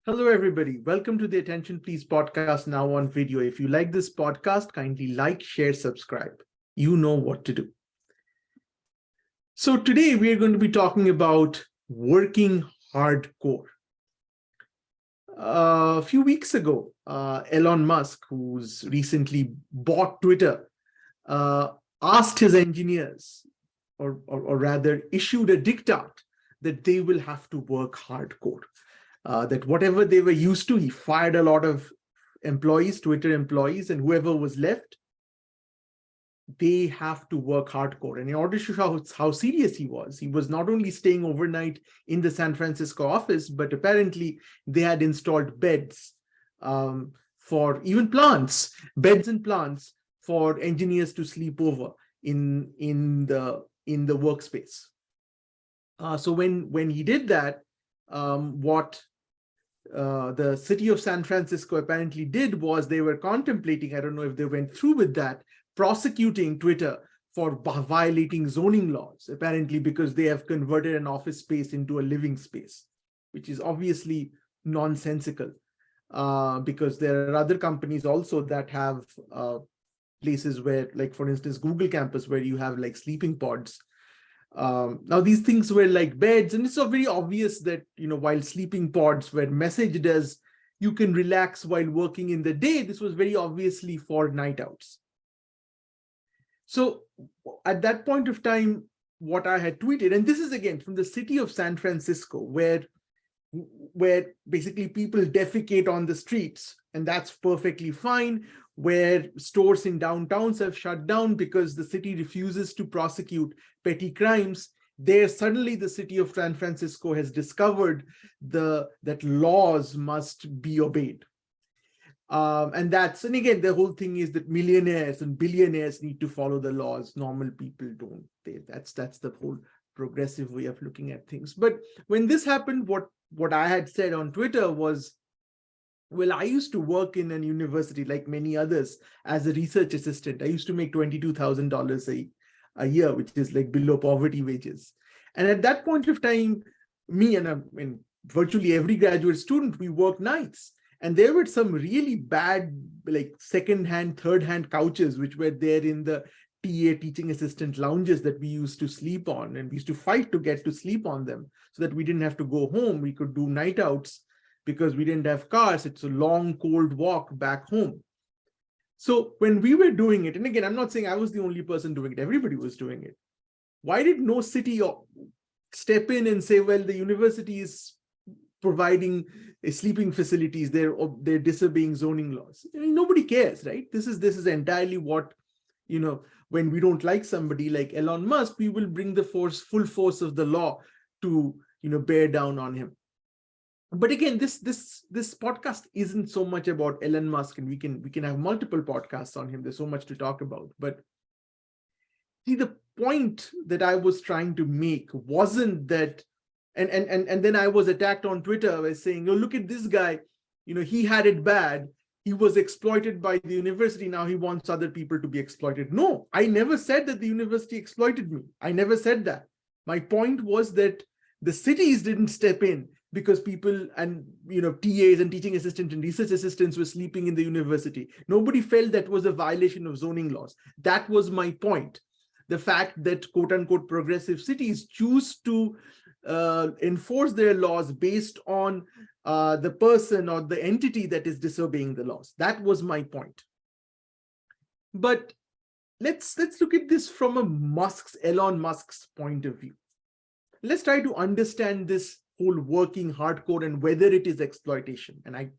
Hello, everybody. Welcome to the Attention Please podcast now on video. If you like this podcast, kindly like, share, subscribe. You know what to do. So today we are going to be talking about working hardcore. A few weeks ago, Elon Musk, who's recently bought Twitter, asked his engineers, or rather issued a diktat that they will have to work hardcore. That whatever they were used to, he fired a lot of employees, Twitter employees, and whoever was left, they have to work hardcore. And in order to show how serious he was not only staying overnight in the San Francisco office, but apparently they had installed beds for even beds and plants for engineers to sleep over in the workspace. So when he did that, what the city of San Francisco apparently did was they were contemplating, I don't know if they went through with that, prosecuting Twitter for violating zoning laws, apparently because they have converted an office space into a living space, which is obviously nonsensical, because there are other companies also that have places where, like for instance, Google campus, where you have like sleeping pods. Now these things were like beds, and it's so very obvious that, while sleeping pods were messaged as you can relax while working in the day, this was very obviously for night outs. So at that point of time, what I had tweeted, and this is again from the city of San Francisco, where basically people defecate on the streets, and that's perfectly fine, where stores in downtowns have shut down because the city refuses to prosecute petty crimes. There suddenly the city of San Francisco has discovered that laws must be obeyed. And again, the whole thing is that millionaires and billionaires need to follow the laws. Normal people don't. That's the whole progressive way of looking at things. But when this happened, what I had said on Twitter was, well, I used to work in a university like many others as a research assistant. I used to make $22,000 a year, which is like below poverty wages. And at that point of time, me and virtually every graduate student, we worked nights. And there were some really bad, like second-hand, third-hand couches, which were there in the TA, teaching assistant lounges that we used to sleep on. And we used to fight to get to sleep on them so that we didn't have to go home. We could do night outs because we didn't have cars. It's a long, cold walk back home. So when we were doing it, and again, I'm not saying I was the only person doing it, everybody was doing it. Why did no city step in and say, well, the university is providing sleeping facilities, they're disobeying zoning laws? I mean, nobody cares, right? This is entirely what, when we don't like somebody like Elon Musk, we will bring the full force of the law to, bear down on him. But again, this podcast isn't so much about Elon Musk, and we can have multiple podcasts on him. There's so much to talk about. But see, the point that I was trying to make wasn't that, and then I was attacked on Twitter by saying, oh, look at this guy, he had it bad. He was exploited by the university. Now he wants other people to be exploited. No, I never said that the university exploited me. I never said that. My point was that the cities didn't step in because people and TAs and teaching assistants and research assistants were sleeping in the university. Nobody felt that was a violation of zoning laws. That was my point. The fact that quote unquote progressive cities choose to enforce their laws based on the person or the entity that is disobeying the laws. That was my point. But let's look at this from Elon Musk's point of view. Let's try to understand this whole working hardcore and whether it is exploitation. And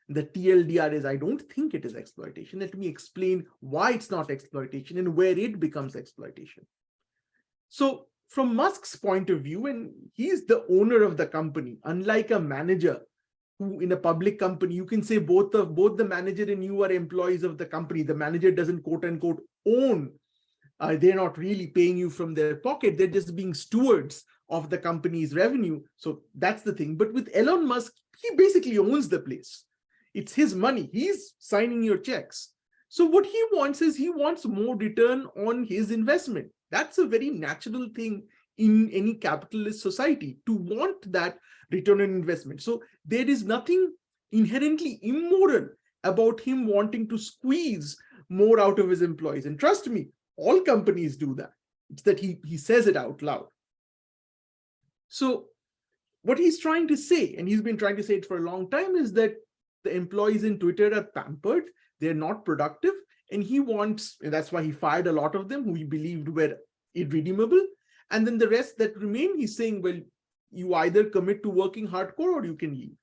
the TLDR is, I don't think it is exploitation. Let me explain why it's not exploitation and where it becomes exploitation. So from Musk's point of view, and he's the owner of the company, unlike a manager who in a public company, you can say both the manager and you are employees of the company. The manager doesn't quote unquote own. They're not really paying you from their pocket. They're just being stewards of the company's revenue. So that's the thing. But with Elon Musk, he basically owns the place. It's his money. He's signing your checks. So what he wants is he wants more return on his investment. That's a very natural thing in any capitalist society to want that return on investment. So there is nothing inherently immoral about him wanting to squeeze more out of his employees. And trust me, all companies do that. It's that he says it out loud. So what he's trying to say, and he's been trying to say it for a long time, is that the employees in Twitter are pampered, they're not productive, and he wants, and that's why he fired a lot of them who he believed were irredeemable. And then the rest that remain, he's saying, well, you either commit to working hardcore or you can leave.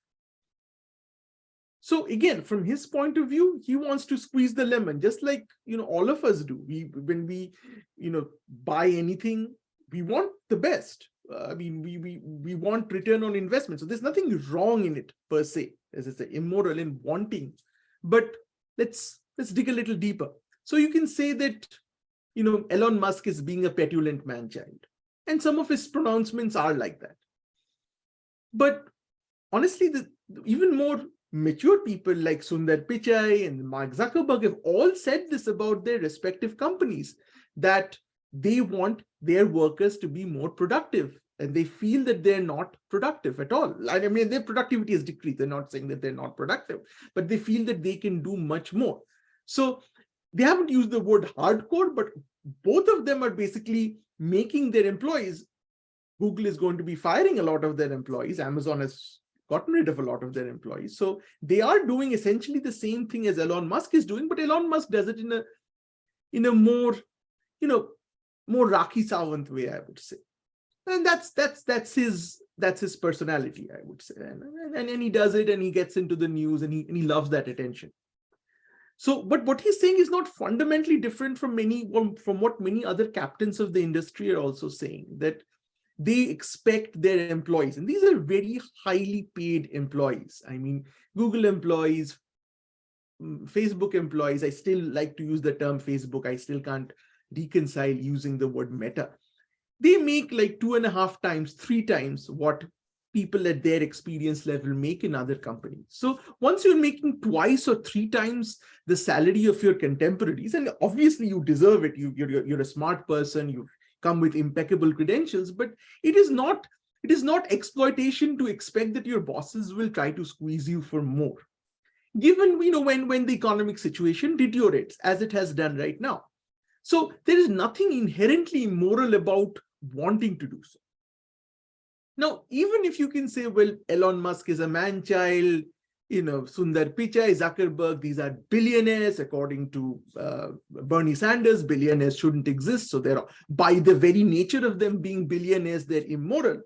So again, from his point of view, he wants to squeeze the lemon, just like, all of us do. When we buy anything, we want the best. We want return on investment. So there's nothing wrong in it per se, as I say, immoral in wanting. But let's dig a little deeper. So you can say that, Elon Musk is being a petulant man-child, and some of his pronouncements are like that. But honestly, the even more mature people like Sundar Pichai and Mark Zuckerberg have all said this about their respective companies, that they want their workers to be more productive, and they feel that they're not productive at all. I mean, their productivity has decreased. They're not saying that they're not productive, but they feel that they can do much more. So they haven't used the word hardcore, but both of them are basically making their employees. Google is going to be firing a lot of their employees. Amazon has gotten rid of a lot of their employees. So they are doing essentially the same thing as Elon Musk is doing, but Elon Musk does it in a more, more Rakhi Sawant way, I would say. And that's his personality, I would say. And he does it, and he gets into the news, and he loves that attention. So, but what he's saying is not fundamentally different from what many other captains of the industry are also saying, that they expect their employees, and these are very highly paid employees. I mean, Google employees, Facebook employees, I still like to use the term Facebook. I still can't reconcile using the word Meta. They make like 2.5 times, 3 times what people at their experience level make in other companies. So once you're making 2 or 3 times the salary of your contemporaries, and obviously you deserve it, you're a smart person, you come with impeccable credentials, but it is not exploitation to expect that your bosses will try to squeeze you for more, given when the economic situation deteriorates as it has done right now. So there is nothing inherently immoral about wanting to do so. Now, even if you can say, well, Elon Musk is a man-child, Sundar Pichai, Zuckerberg, these are billionaires. According to Bernie Sanders, billionaires shouldn't exist. So they're, by the very nature of them being billionaires, they're immoral.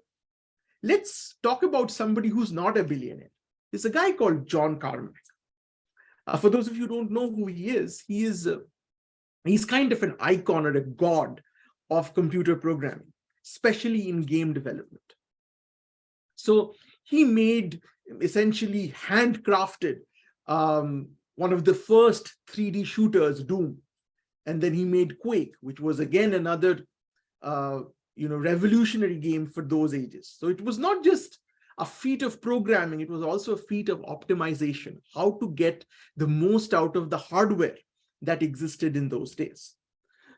Let's talk about somebody who's not a billionaire. There's a guy called John Carmack. For those of you who don't know who he is, he's kind of an icon or a god of computer programming, especially in game development. So he made essentially handcrafted one of the first 3D shooters, Doom. And then he made Quake, which was again another revolutionary game for those ages. So it was not just a feat of programming, it was also a feat of optimization, how to get the most out of the hardware that existed in those days.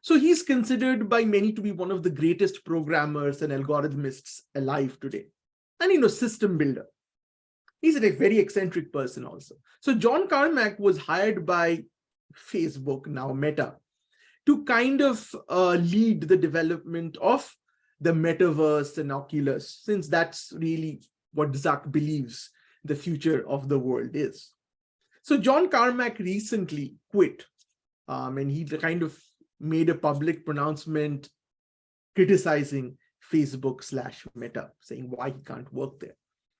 So he's considered by many to be one of the greatest programmers and algorithmists alive today. And system builder. He's a very eccentric person also. So John Carmack was hired by Facebook, now Meta, to kind of lead the development of the metaverse and Oculus, since that's really what Zuck believes the future of the world is. So John Carmack recently quit, and he kind of made a public pronouncement criticizing Facebook/Meta, saying why he can't work there.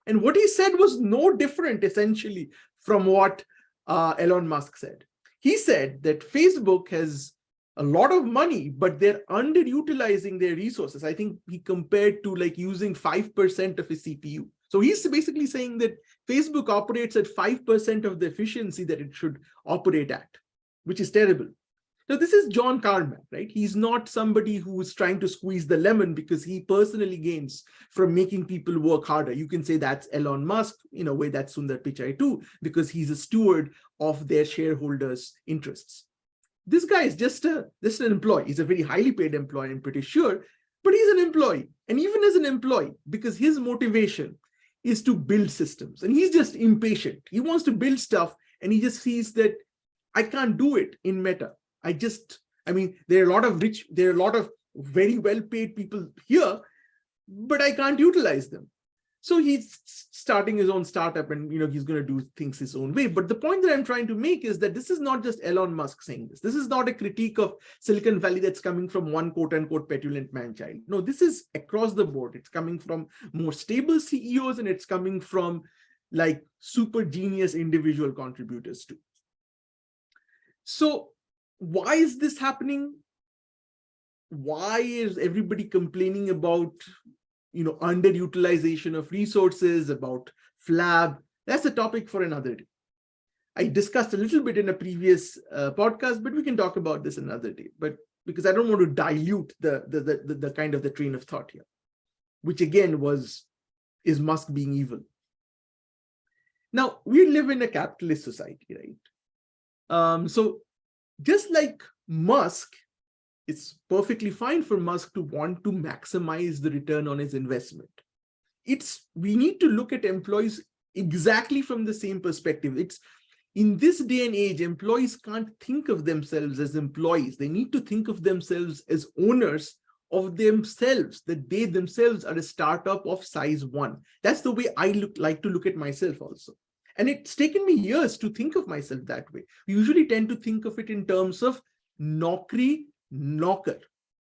And what he said was no different, essentially, from what Elon Musk said. He said that Facebook has a lot of money, but they're underutilizing their resources. I think he compared to like using 5% of his CPU. So he's basically saying that Facebook operates at 5% of the efficiency that it should operate at, which is terrible. Now, this is John Carmack, right? He's not somebody who's trying to squeeze the lemon because he personally gains from making people work harder. You can say that's Elon Musk, in a way that's Sundar Pichai too, because he's a steward of their shareholders' interests. This guy is just an employee. He's a very highly paid employee, I'm pretty sure, But he's an employee. And even as an employee, because his motivation is to build systems, and he's just impatient. He wants to build stuff, and he just sees that I can't do it in Meta. There are a lot of very well-paid people here, but I can't utilize them. So he's starting his own startup, and he's going to do things his own way. But the point that I'm trying to make is that this is not just Elon Musk saying this. This is not a critique of Silicon Valley that's coming from one quote-unquote petulant man-child. No, this is across the board. It's coming from more stable CEOs, and it's coming from like super genius individual contributors too. So why is this happening? Why is everybody complaining about underutilization of resources, about flab? That's a topic for another day. I discussed a little bit in a previous podcast, but we can talk about this another day. But because I don't want to dilute the kind of the train of thought here, which again is Musk being evil. Now, we live in a capitalist society, right? So just like Musk, it's perfectly fine for Musk to want to maximize the return on his investment. We need to look at employees exactly from the same perspective. It's in this day and age, employees can't think of themselves as employees. They need to think of themselves as owners of themselves, that they themselves are a startup of size 1. That's the way I like to look at myself also. And it's taken me years to think of myself that way. We usually tend to think of it in terms of Naukri, knocker,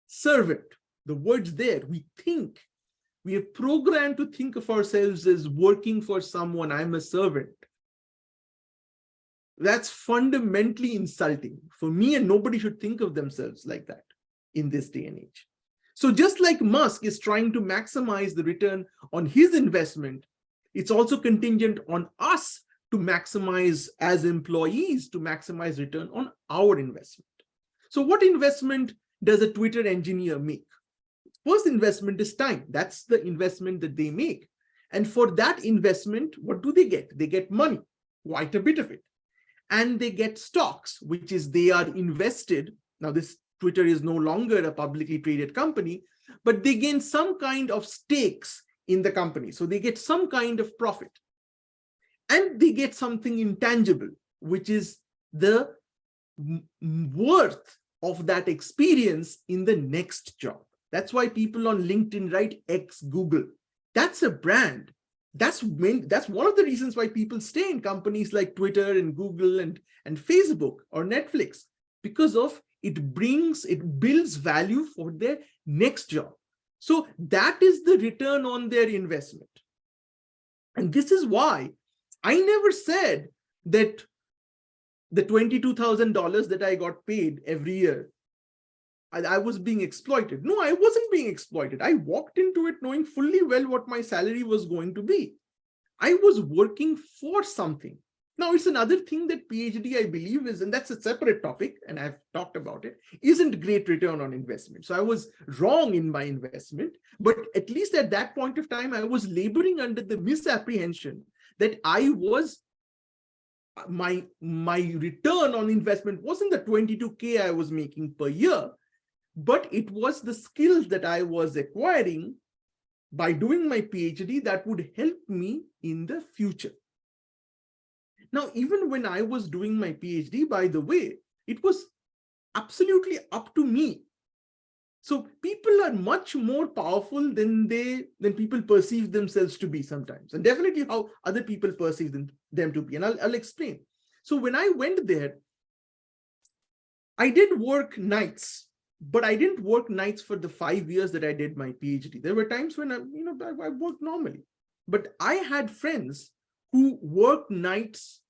servant. The word's there. We are programmed to think of ourselves as working for someone. I'm a servant. That's fundamentally insulting for me, and nobody should think of themselves like that in this day and age. So just like Musk is trying to maximize the return on his investment, it's also contingent on us to maximize, as employees, to maximize return on our investment. So what investment does a Twitter engineer make? First investment is time. That's the investment that they make. And for that investment, what do they get? They get money, quite a bit of it. And they get stocks, which is they are invested. Now, this Twitter is no longer a publicly traded company, but they gain some kind of stakes in the company. So they get some kind of profit. And they get something intangible, which is the worth of that experience in the next job. That's why people on LinkedIn write ex-Google. That's a brand. That's one of the reasons why people stay in companies like Twitter and Google and Facebook or Netflix, because of it builds value for their next job. So that is the return on their investment. And this is why I never said that the $22,000 that I got paid every year, I was being exploited. No, I wasn't being exploited. I walked into it knowing fully well what my salary was going to be. I was working for something. Now, it's another thing that PhD, I believe, is, and that's a separate topic, and I've talked about it, isn't great return on investment. So I was wrong in my investment, but at least at that point of time, I was laboring under the misapprehension that my return on investment wasn't the 22K I was making per year, but it was the skills that I was acquiring by doing my PhD that would help me in the future. Now, even when I was doing my PhD, by the way, it was absolutely up to me. So people are much more powerful than people perceive themselves to be sometimes, and definitely how other people perceive them to be. And I'll explain. So when I went there, I did work nights, but I didn't work nights for the 5 years that I did my PhD. There were times when I worked normally, but I had friends who worked nights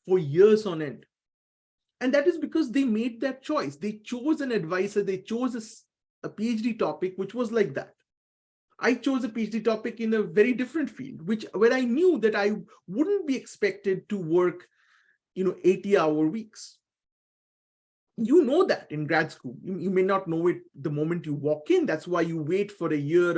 for years on end. And that is because they made that choice. They chose an advisor. They chose a PhD topic, which was like that. I chose a PhD topic in a very different field, where I knew that I wouldn't be expected to work, 80-hour weeks. You know that in grad school. You may not know it the moment you walk in. That's why you wait for a year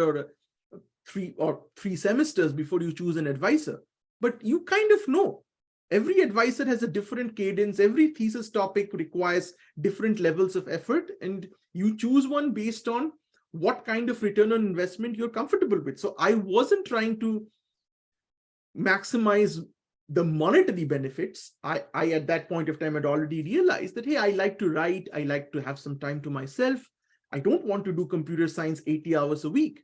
or three semesters before you choose an advisor. But you kind of know. Every advisor has a different cadence. Every thesis topic requires different levels of effort, and you choose one based on what kind of return on investment you're comfortable with. So I wasn't trying to maximize the monetary benefits. I at that point of time had already realized that, hey, I like to write, I like to have some time to myself. I don't want to do computer science 80 hours a week.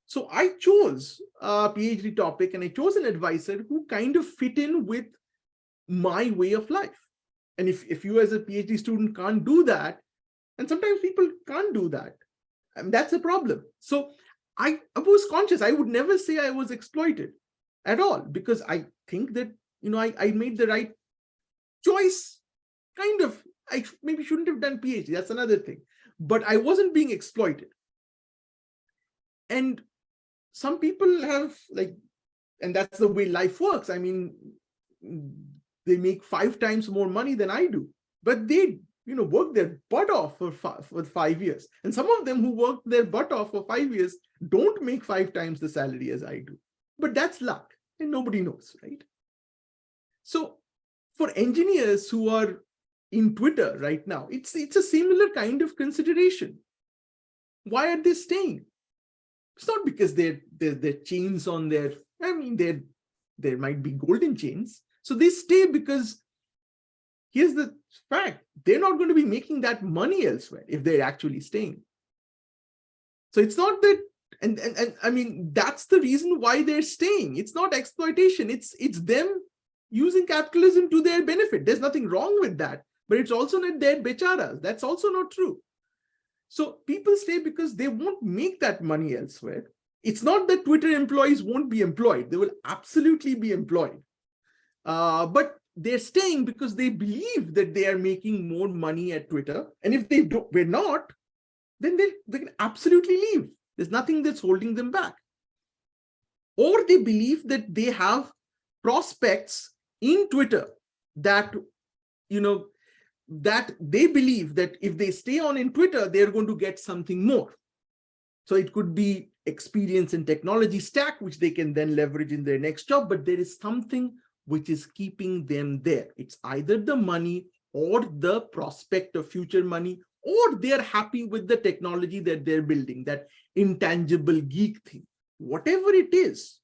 So I chose a PhD topic and I chose an advisor who kind of fit in with my way of life. And if you as a PhD student can't do that, and sometimes people can't do that, and that's a problem. So I was conscious. I would never say I was exploited at all, because I think that, I made the right choice. Kind of, I maybe shouldn't have done PhD. That's another thing. But I wasn't being exploited. And some people have and that's the way life works. I mean, they make 5 times more money than I do, but they, work their butt off for 5 years. And some of them who work their butt off for 5 years don't make 5 times the salary as I do. But that's luck, and nobody knows, right? So for engineers who are in Twitter right now, it's a similar kind of consideration. Why are they staying? It's not because they're chains on their, there might be golden chains. So they stay because here's the fact, they're not going to be making that money elsewhere if they're actually staying. So it's not that, and I mean, that's the reason why they're staying. It's not exploitation. It's them using capitalism to their benefit. There's nothing wrong with that, but it's also not their becharas. That's also not true. So people stay because they won't make that money elsewhere. It's not that Twitter employees won't be employed. They will absolutely be employed. But they're staying because they believe that they are making more money at Twitter. And if we're not, then they can absolutely leave. There's nothing that's holding them back. Or they believe that they have prospects in Twitter that, that they believe that if they stay on in Twitter, they're going to get something more. So it could be experience in technology stack, which they can then leverage in their next job, but there is something which is keeping them there. It's either the money or the prospect of future money, or they're happy with the technology that they're building, that intangible geek thing. Whatever it is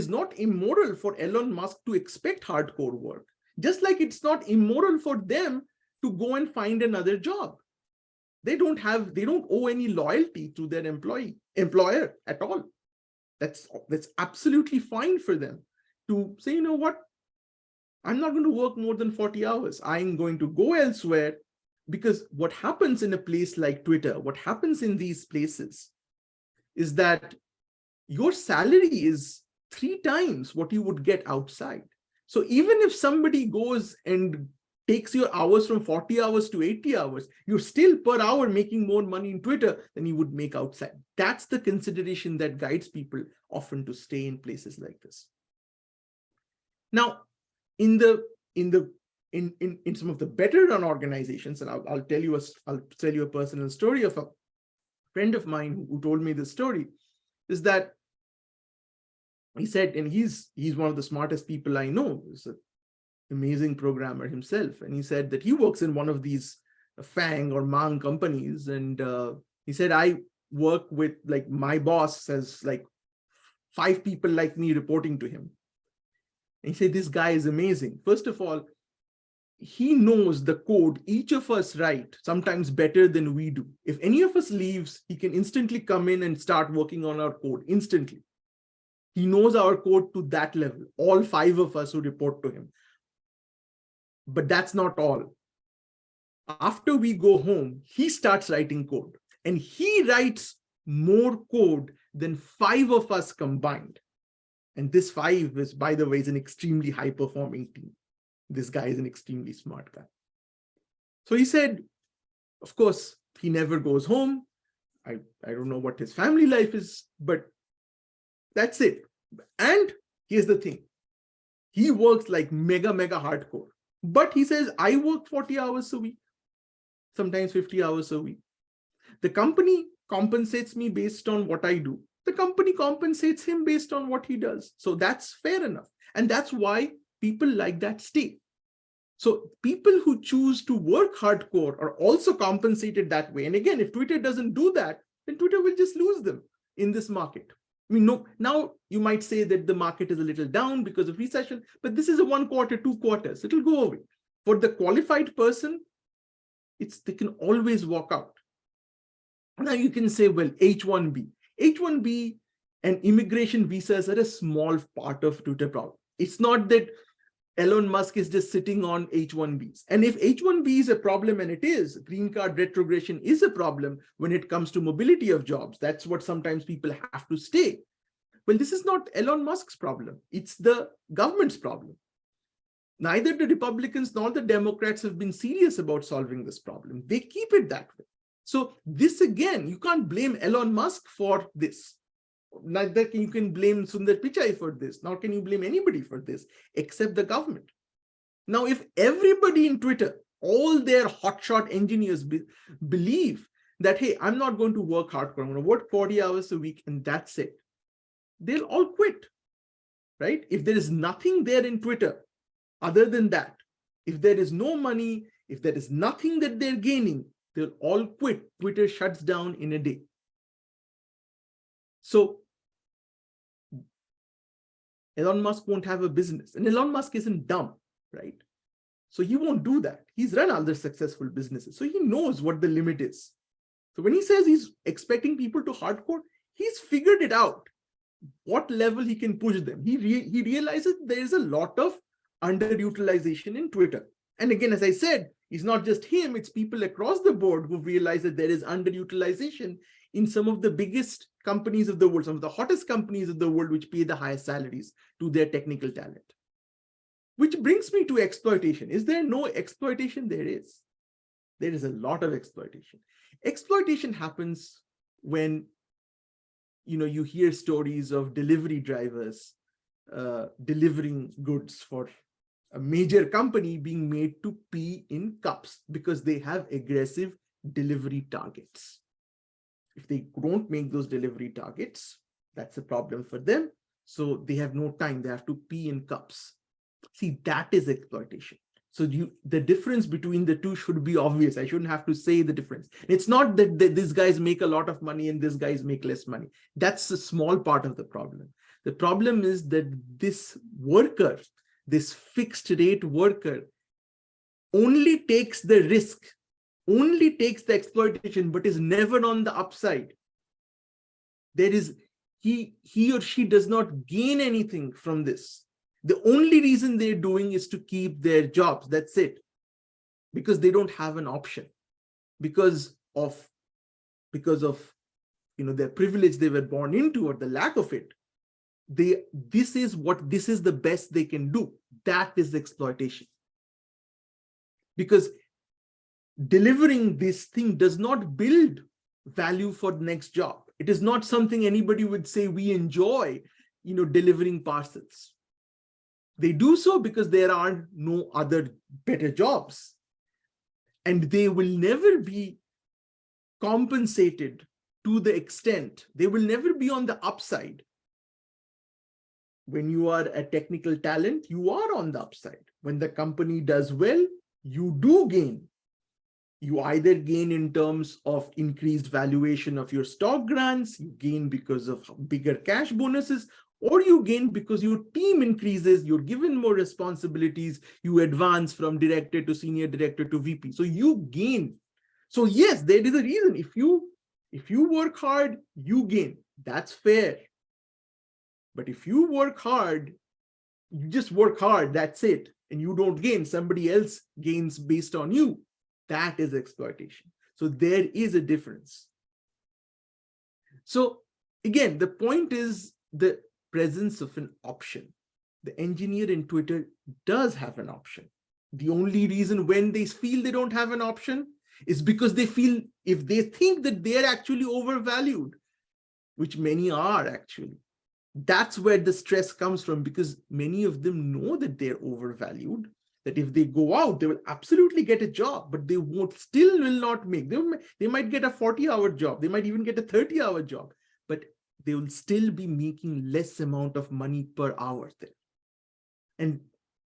not immoral for Elon Musk to expect hardcore work. Just like it's not immoral for them to go and find another job. They don't owe any loyalty to their employer at all. That's absolutely fine for them to say, you know what, I'm not going to work more than 40 hours. I'm going to go elsewhere. Because what happens in a place like Twitter, what happens in these places is that your salary is 3 times what you would get outside. So even if somebody goes and takes your hours from 40 hours to 80 hours, you're still per hour making more money in Twitter than you would make outside. That's the consideration that guides people often to stay in places like this. Now, in some of the better run organizations, and I'll tell you a personal story of a friend of mine who told me this story, is that he said, and he's one of the smartest people I know. He's an amazing programmer himself. And he said that he works in one of these FANG or MANG companies. And he said, I work with, my boss has 5 people like me reporting to him. And he said, this guy is amazing. First of all, he knows the code each of us write sometimes better than we do. If any of us leaves, he can instantly come in and start working on our code instantly. He knows our code to that level, all 5 of us who report to him. But that's not all. After we go home, he starts writing code, and he writes more code than 5 of us combined. And this 5 is, by the way, is an extremely high-performing team. This guy is an extremely smart guy. So he said, of course, he never goes home. I don't know what his family life is, but that's it. And here's the thing. He works like mega hardcore. But he says, I work 40 hours a week, sometimes 50 hours a week. The company compensates me based on what I do. The company compensates him based on what he does. So that's fair enough. And that's why people like that stay. So people who choose to work hardcore are also compensated that way. And again, if Twitter doesn't do that, then Twitter will just lose them in this market. I mean, no, now you might say that the market is a little down because of recession, but this is a 1 quarter, 2 quarters. It'll go away. For the qualified person, they can always walk out. Now you can say, well, H1B and immigration visas are a small part of Twitter problem. It's not that Elon Musk is just sitting on H1Bs. And if H1B is a problem, and it is, green card retrogression is a problem when it comes to mobility of jobs. That's what sometimes people have to stay. Well, this is not Elon Musk's problem. It's the government's problem. Neither the Republicans nor the Democrats have been serious about solving this problem. They keep it that way. So this, again, you can't blame Elon Musk for this. Neither you can blame Sundar Pichai for this, nor can you blame anybody for this, except the government. Now, if everybody in Twitter, all their hotshot engineers believe that, hey, I'm not going to work hardcore, I'm going to work 40 hours a week, and that's it, they'll all quit, right? If there is nothing there in Twitter other than that, if there is no money, if there is nothing that they're gaining, they'll all quit. Twitter shuts down in a day. So Elon Musk won't have a business, and Elon Musk isn't dumb, right? So he won't do that. He's run other successful businesses, so he knows what the limit is. So when he says he's expecting people to hardcore, he's figured it out, what level he can push them. He realizes there's a lot of underutilization in Twitter. And again, as I said, it's not just him, it's people across the board who realize that there is underutilization in some of the biggest companies of the world, some of the hottest companies of the world, which pay the highest salaries to their technical talent. Which brings me to exploitation. Is there no exploitation? There is. There is a lot of exploitation. Exploitation happens when you hear stories of delivery drivers delivering goods for a major company being made to pee in cups because they have aggressive delivery targets. If they don't make those delivery targets, that's a problem for them. So they have no time. They have to pee in cups. See, that is exploitation. So the difference between the two should be obvious. I shouldn't have to say the difference. It's not that these guys make a lot of money and these guys make less money. That's a small part of the problem. The problem is that this worker, this fixed rate worker, only takes the risk, only takes the exploitation, but is never on the upside. There is, he or she does not gain anything from this. The only reason they're doing is to keep their jobs. That's it. Because they don't have an option. Because of their privilege they were born into, or the lack of it. This is the best they can do. That is exploitation. Because delivering this thing does not build value for the next job. It is not something anybody would say we enjoy, delivering parcels. They do so because there are no other better jobs. And they will never be compensated to the extent, they will never be on the upside. When you are a technical talent, you are on the upside. When the company does well, you do gain. You either gain in terms of increased valuation of your stock grants, you gain because of bigger cash bonuses, or you gain because your team increases, you're given more responsibilities, you advance from director to senior director to VP. So you gain. So yes, there is a reason. If you work hard, you gain. That's fair. But if you work hard, you just work hard, that's it. And you don't gain, somebody else gains based on you. That is exploitation. So there is a difference. So again, the point is the presence of an option. The engineer in Twitter does have an option. The only reason when they feel they don't have an option is because they feel, if they think that they're actually overvalued, which many are actually, that's where the stress comes from, because many of them know that they're overvalued, that if they go out, they will absolutely get a job, but they will not make. They might get a 40-hour job. They might even get a 30-hour job, but they will still be making less amount of money per hour there. And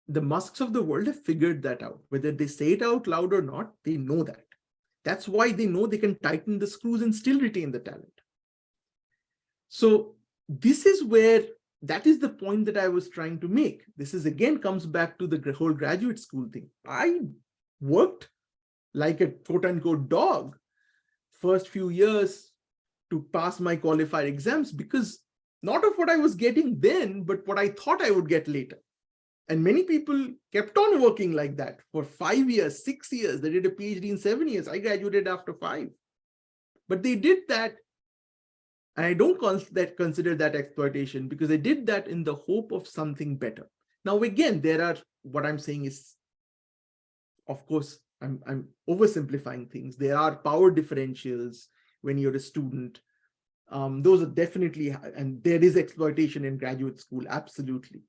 the Musks of the world have figured that out. Whether they say it out loud or not, they know that. That's why they know they can tighten the screws and still retain the talent. So this is where, that is the point that I was trying to make. This is again comes back to the whole graduate school thing. I worked like a quote unquote dog first few years to pass my qualified exams, because not of what I was getting then, but what I thought I would get later. And many people kept on working like that for 5 years, 6 years. They did a PhD in 7 years. I graduated after 5. But they did that, and I don't consider that exploitation, because they did that in the hope of something better. Now, again, there are, what I'm saying is, of course, I'm oversimplifying things. There are power differentials when you're a student. Those are definitely, and there is exploitation in graduate school, absolutely.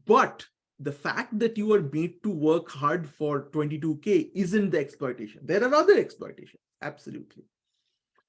But the fact that you are made to work hard for 22K isn't the exploitation. There are other exploitations, absolutely.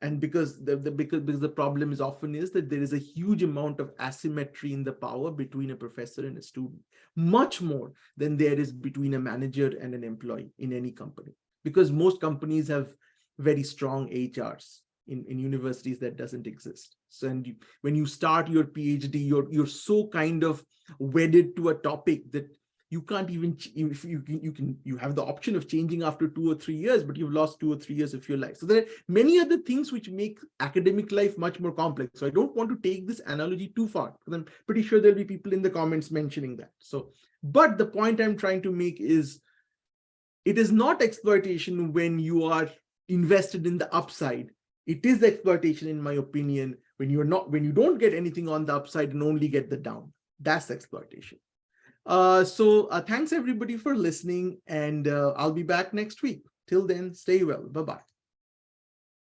And because the problem is often is that there is a huge amount of asymmetry in the power between a professor and a student, much more than there is between a manager and an employee in any company, because most companies have very strong HRs. In universities that doesn't exist. So, and when you start your PhD, you're so kind of wedded to a topic that you can't even, if you have the option of changing after 2 or 3 years, but you've lost 2 or 3 years of your life. So there are many other things which make academic life much more complex. So I don't want to take this analogy too far, because I'm pretty sure there'll be people in the comments mentioning that. So, but the point I'm trying to make is, it is not exploitation when you are invested in the upside. It is exploitation, in my opinion, when you don't get anything on the upside and only get the down. That's exploitation. So thanks everybody for listening, and I'll be back next week. Till then, stay well. Bye-bye.